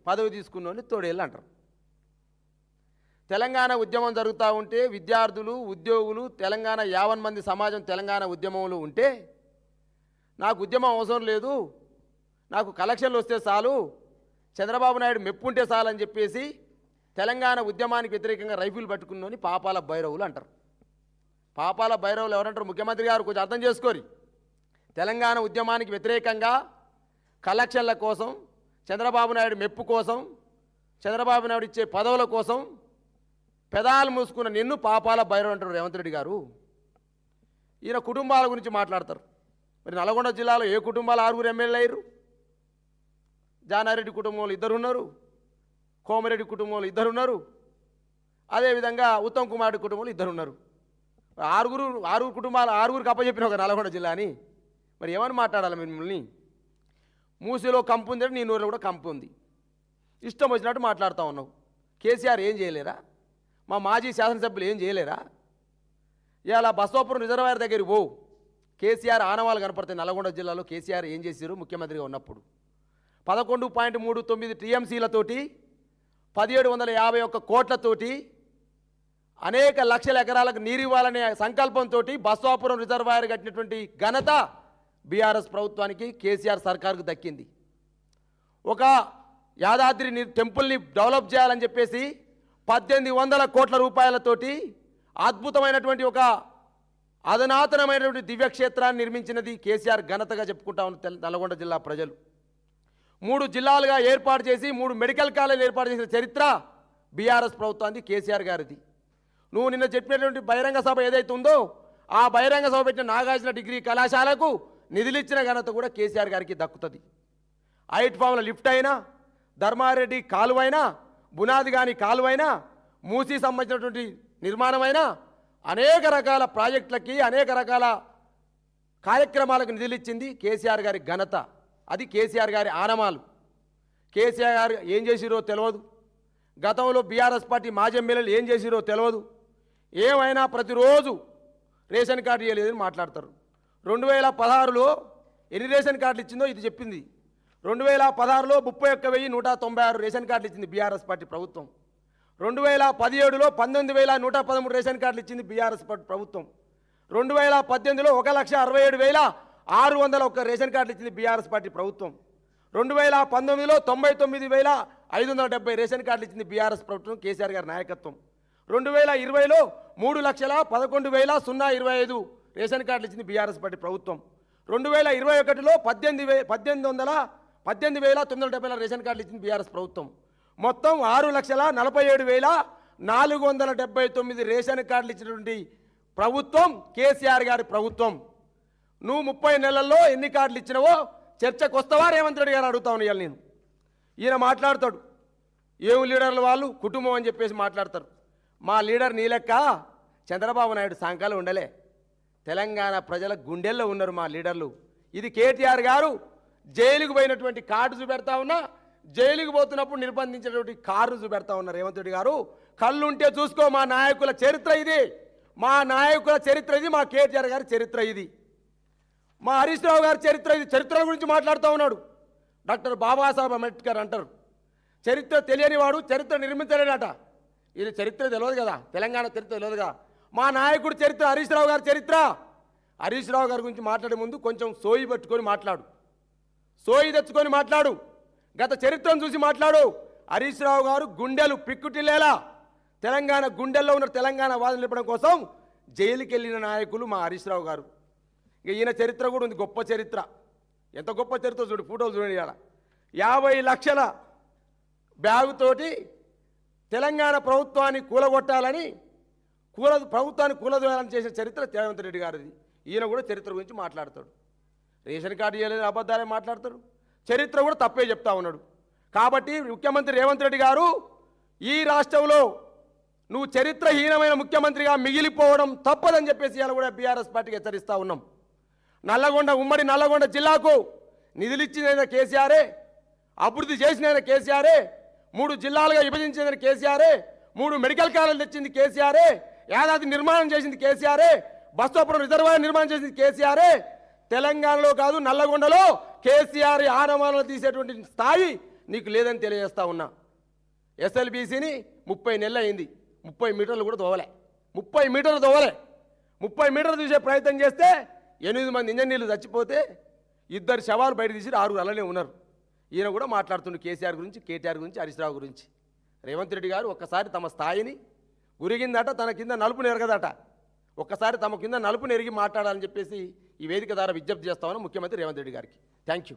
పదవి తీసుకున్నోని తోడేళ్ళు అంటారు. తెలంగాణ ఉద్యమం జరుగుతూ ఉంటే విద్యార్థులు ఉద్యోగులు తెలంగాణ 50 మంది సమాజం తెలంగాణ ఉద్యమంలో ఉంటే నాకు ఉద్యమం అవసరం లేదు, నాకు కలెక్షన్లు వస్తే చాలు, చంద్రబాబు నాయుడు మెప్పుంటే చాలని చెప్పేసి తెలంగాణ ఉద్యమానికి వ్యతిరేకంగా రైఫిల్ పట్టుకున్నోని పాపాల భైరవులు అంటారు. పాపాల భైరవులు ఎవరంటారు? ముఖ్యమంత్రి గారు కొంచెం అర్థం చేసుకోరి. తెలంగాణ ఉద్యమానికి వ్యతిరేకంగా కలెక్షన్ల కోసం, చంద్రబాబు నాయుడు మెప్పు కోసం, చంద్రబాబు నాయుడు ఇచ్చే పదవుల కోసం పెదాలు మూసుకున్న నిన్ను పాపాల భైరవులు అంటారు రేవంత్ రెడ్డి గారు. ఈయన కుటుంబాల గురించి మాట్లాడతారు. మరి నల్గొండ జిల్లాలో ఏ కుటుంబాలు 6 ఎమ్మెల్యేలు అయ్యారు? జానారెడ్డి కుటుంబంలో 2 ఉన్నారు, కోమరెడ్డి కుటుంబంలో 2 ఉన్నారు, అదేవిధంగా ఉత్తమ్ కుమార్ రెడ్డి కుటుంబంలో 2 ఉన్నారు. 6 కుటుంబాలు 6కి అప్పచెప్పిన ఒక నల్గొండ జిల్లా అని మరి ఏమని మాట్లాడాలి మిమ్మల్ని? మూసీలో కంపు ఉందంటే నీ నూరులో కూడా కంపు ఉంది, ఇష్టం వచ్చినట్టు మాట్లాడుతూ ఉన్నావు. కేసీఆర్ ఏం చేయలేరా? మా మాజీ శాసనసభ్యులు ఏం చేయలేరా? ఇలా బసవాపురం రిజర్వాయర్ దగ్గరికి పోవు, కేసీఆర్ ఆనవాళ్ళు కనపడతాయి. నల్గొండ జిల్లాలో కేసీఆర్ ఏం చేశారు ముఖ్యమంత్రిగా ఉన్నప్పుడు? 11.39 టీఎంసీలతోటి 1751 కోట్లతోటి అనేక లక్షల ఎకరాలకు నీరు ఇవ్వాలనే సంకల్పంతో బసవాపురం రిజర్వాయర్ కట్టినటువంటి ఘనత బీఆర్ఎస్ ప్రభుత్వానికి, కేసీఆర్ సర్కారుకు దక్కింది. ఒక యాదాద్రి టెంపుల్ని డెవలప్ చేయాలని చెప్పేసి 1800 కోట్ల రూపాయలతోటి అద్భుతమైనటువంటి ఒక అధునాతనమైనటువంటి దివ్యక్షేత్రాన్ని నిర్మించినది కేసీఆర్ ఘనతగా చెప్పుకుంటా ఉన్న నల్గొండ జిల్లా ప్రజలు. 3 జిల్లాలుగా ఏర్పాటు చేసి 3 మెడికల్ కాలేజీలు ఏర్పాటు చేసిన చరిత్ర బీఆర్ఎస్ ప్రభుత్వానికి, కేసీఆర్ గారిది. నువ్వు నిన్న చెప్పినటువంటి బహిరంగ సభ ఏదైతే ఉందో ఆ బహిరంగ సభ పెట్టిన నాగార్జున డిగ్రీ కళాశాలకు నిధులిచ్చిన ఘనత కూడా కేసీఆర్ గారికి దక్కుతుంది. ఐట్ ఫామ్ల లిఫ్ట్ అయినా, ధర్మారెడ్డి కాలువైనా, బునాది గాని కాలువైనా, మూసీ సంబంధించినటువంటి నిర్మాణమైనా అనేక రకాల ప్రాజెక్టులకి అనేక రకాల కార్యక్రమాలకు నిధులిచ్చింది కేసీఆర్ గారి ఘనత. అది కేసీఆర్ గారి ఆనమాలు. కేసీఆర్ గారు ఏం చేసిరో తెలియదు, గతంలో బీఆర్ఎస్ పార్టీ మాజీ ఎమ్మెల్యేలు ఏం చేసిరో తెలియదు. ఏమైనా ప్రతిరోజు రేషన్ కార్డు ఇవ్వలేదని మాట్లాడతారు. 2016లో ఎన్ని రేషన్ కార్డులు ఇచ్చిందో ఇది చెప్పింది. 2016లో 31,196 రేషన్ కార్డులు ఇచ్చింది బీఆర్ఎస్ పార్టీ ప్రభుత్వం. 2017లో 19,113 రేషన్ కార్డులు ఇచ్చింది బీఆర్ఎస్ పార్టీ ప్రభుత్వం. 2018లో 1,67,601 రేషన్ కార్డులు ఇచ్చింది బీఆర్ఎస్ పార్టీ ప్రభుత్వం. 2019లో 99,570 రేషన్ కార్డులు ఇచ్చింది బీఆర్ఎస్ ప్రభుత్వం, కేసీఆర్ గారి నాయకత్వం. 2020లో 3,11,025 రేషన్ కార్డులు ఇచ్చింది బీఆర్ఎస్ పార్టీ ప్రభుత్వం. 2021లో 18,970 రేషన్ కార్డులు ఇచ్చింది బీఆర్ఎస్ ప్రభుత్వం. మొత్తం 6,47,479 రేషన్ కార్డులు ఇచ్చినటువంటి ప్రభుత్వం కేసీఆర్ గారి ప్రభుత్వం. నువ్వు 30 నెలల్లో ఎన్ని కార్డులు ఇచ్చినావో చర్చకు వస్తావా రేవంత్ రెడ్డి గారు అడుగుతా ఉన్నాను. నేను ఈయన మాట్లాడతాడు, ఏం లీడర్లు వాళ్ళు కుటుంబం అని చెప్పేసి మాట్లాడతారు. మా లీడర్ నీ లెక్క చంద్రబాబు నాయుడు సాంకాలు ఉండలే, తెలంగాణ ప్రజల గుండెల్లో ఉన్నారు మా లీడర్లు. ఇది కేటీఆర్ గారు జైలుకు పోయినటువంటి కార్డు చూపెడతా ఉన్నా, జైలుకు పోతున్నప్పుడు నిర్బంధించినటువంటి కార్డు చూపెడతా ఉన్నారు రేవంత్ రెడ్డి గారు. కళ్ళుంటే చూసుకో, మా నాయకుల చరిత్ర ఇది, మా నాయకుల చరిత్ర ఇది, మా కేటీఆర్ గారి చరిత్ర ఇది, మా హరీష్ రావు గారి చరిత్ర ఇది. చరిత్రల గురించి మాట్లాడుతూ ఉన్నాడు. డాక్టర్ బాబాసాహెబ్ అంబేద్కర్ అంటారు, చరిత్ర తెలియని వాడు చరిత్ర నిర్మించలేడట. ఇది చరిత్ర తెలియదు కదా, తెలంగాణ చరిత్ర తెలియదు కదా. మా నాయకుడు చరిత్ర హరీష్ రావు గారి చరిత్ర. హరీష్ రావు గారి గురించి మాట్లాడే ముందు కొంచెం సోయి పెట్టుకొని మాట్లాడు, సోయి తెచ్చుకొని మాట్లాడు, గత చరిత్రను చూసి మాట్లాడు. హరీష్ రావు గారు గుండెలు పిక్కుటిల్లేలా తెలంగాణ గుండెల్లో ఉన్న తెలంగాణ వాదన నిలపడం కోసం జైలుకి వెళ్ళిన నాయకులు మా హరీష్ రావు గారు. ఇక ఈయన చరిత్ర కూడా ఉంది, గొప్ప చరిత్ర. ఎంత గొప్ప చరిత్ర చూడు, ఫోటోలు చూడండి. ఇక్కడ 50 లక్షల బ్యాగుతోటి తెలంగాణ ప్రభుత్వాన్ని కూలగొట్టాలని ప్రభుత్వాన్ని కూలదోయాలని చేసిన చరిత్ర రేవంత్ రెడ్డి గారిది. ఈయన కూడా చరిత్ర గురించి మాట్లాడతాడు. రేషన్ కార్డు ఇవ్వలేదు అబద్ధాలే మాట్లాడతాడు, చరిత్ర కూడా తప్పే చెప్తా ఉన్నాడు. కాబట్టి ముఖ్యమంత్రి రేవంత్ రెడ్డి గారు ఈ రాష్ట్రంలో నువ్వు చరిత్రహీనమైన ముఖ్యమంత్రిగా మిగిలిపోవడం తప్పదని చెప్పేసి ఇలా కూడా బీఆర్ఎస్ పార్టీకి హెచ్చరిస్తూ ఉన్నాం. ఉమ్మడి నల్లగొండ జిల్లాకు నిధులిచ్చిన కేసీఆరే, అభివృద్ధి చేసిన కేసీఆరే, 3 జిల్లాలుగా విభజించిన కేసీఆరే, 3 మెడికల్ కాలేజీలు తెచ్చింది కేసీఆరే, యాదాద్రి నిర్మాణం చేసింది కేసీఆరే, బసవాపురం రిజర్వాయర్ నిర్మాణం చేసింది కేసీఆరే. తెలంగాణలో కాదు నల్లగొండలో కేసీఆర్ ఆనవాలను తీసేటువంటి స్థాయి నీకు లేదని తెలియజేస్తా ఉన్నా. ఎస్ఎల్బీసీని 30 నెలలు అయింది, 30 మీటర్లు కూడా దోవలే, 30 మీటర్లు దోవలే. 30 మీటర్లు చూసే ప్రయత్నం చేస్తే 8 మంది ఇంజనీర్లు చచ్చిపోతే 2 శవాలు బయట తీసి 6 అలానే ఉన్నారు. ఈయన కూడా మాట్లాడుతుండు కేసీఆర్ గురించి, కేటీఆర్ గురించి, హరీష్ రావు గురించి. రేవంత్ రెడ్డి గారు ఒక్కసారి తమ స్థాయిని గురిగిందట, తన కింద నలుపు నెరగదట, ఒక్కసారి తమ కింద నలుపు నెరిగి మాట్లాడాలని చెప్పేసి ఈ వేదిక ద్వారా విజ్ఞప్తి చేస్తామని ముఖ్యమంత్రి రేవంత్ రెడ్డి గారికి. Thank you.